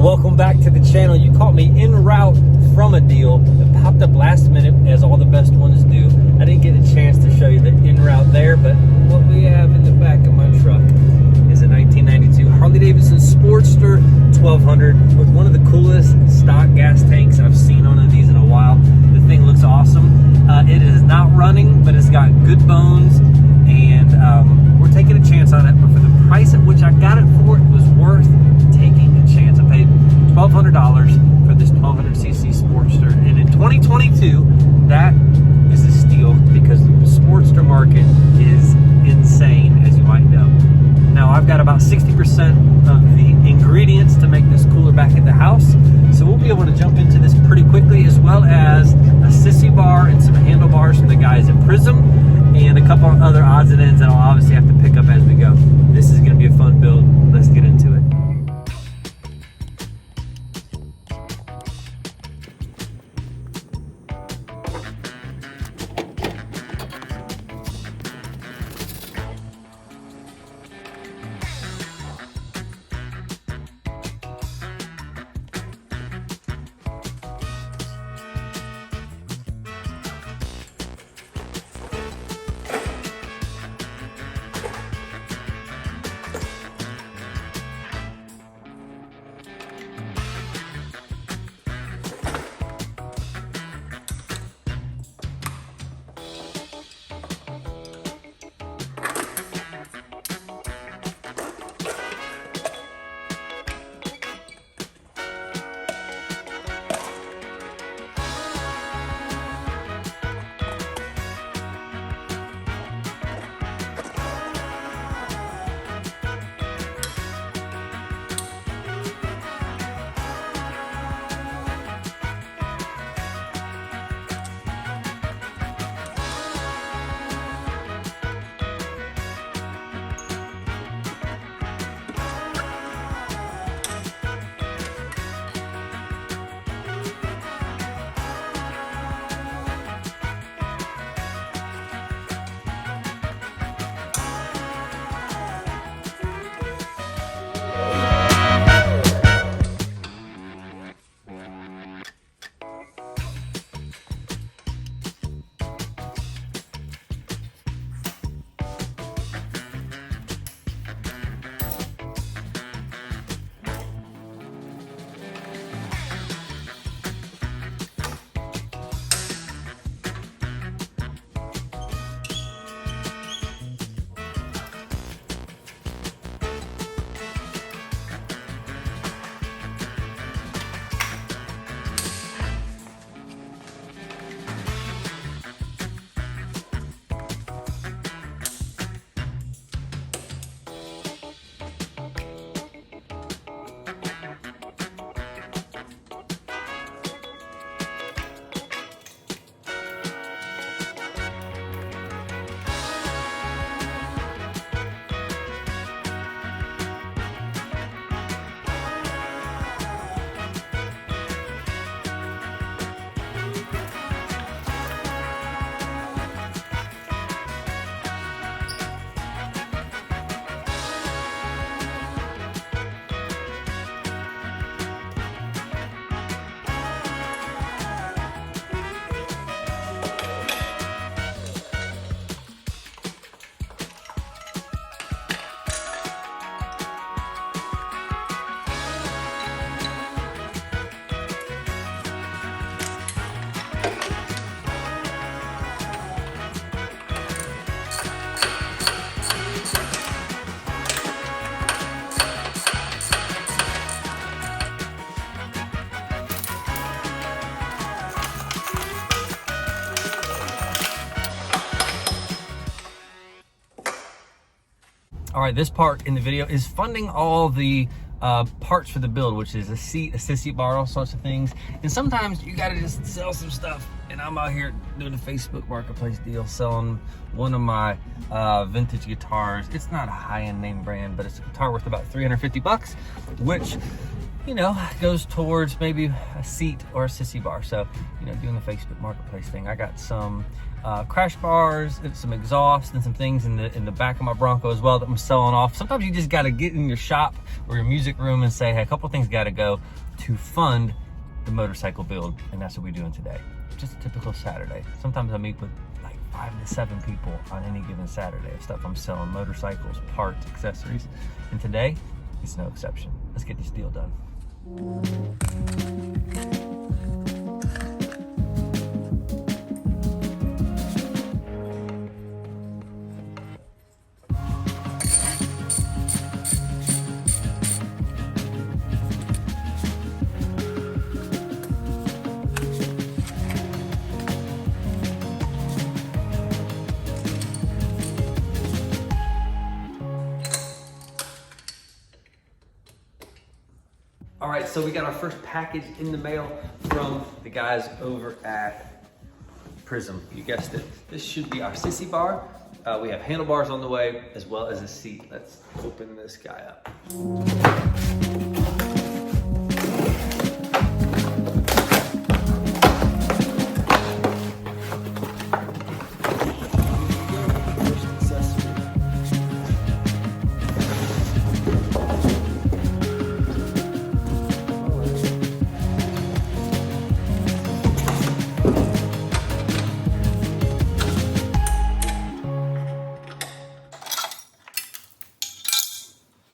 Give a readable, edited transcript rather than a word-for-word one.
welcome back to the channel. You caught me en route from a deal that popped up last minute, as all the best ones do. I didn't get a chance to show you the en route there, but what we have in the back of my truck is a 1992 Harley Davidson Sportster 1200 with one of the coolest stock gas tanks I've seen on these in a while. The thing looks awesome. It is not running, but it's got good bones, and we're taking a chance on it. But for the price at which I got it for, it was worth taking a chance. I paid $1,200 for this 1200cc Sportster, and in 2022, that is a steal because the Sportster market is insane, as you might know. Now, I've got about 60% of the ingredients to make this cooler back at the house, so we'll be able to jump into this pretty quickly, as well as a sissy bar and some handlebars from the guys at Prism, and a couple of other odds and ends that I'll obviously have to pick up as we go. This is going to be a fun build. Let's get into it. All right, this part in the video is funding all the parts for the build, which is a seat, a sissy bar, all sorts of things. And sometimes you gotta just sell some stuff. And I'm out here doing a Facebook Marketplace deal, selling one of my vintage guitars. It's not a high-end name brand, but it's a guitar worth about 350 bucks, which, you know, goes towards maybe a seat or a sissy bar. So, you know, doing the Facebook Marketplace thing, I got some crash bars, and some exhaust, and some things in the back of my Bronco as well that I'm selling off. Sometimes you just got to get in your shop or your music room and say, hey, a couple things got to go to fund the motorcycle build, and that's what we're doing today. Just a typical Saturday. Sometimes I meet with like 5 to 7 people on any given Saturday of stuff I'm selling: motorcycles, parts, accessories, and today it's no exception. Let's get this deal done. All right, so we got our first package in the mail from the guys over at Prism. You guessed it. This should be our sissy bar. We have handlebars on the way, as well as a seat. Let's open this guy up.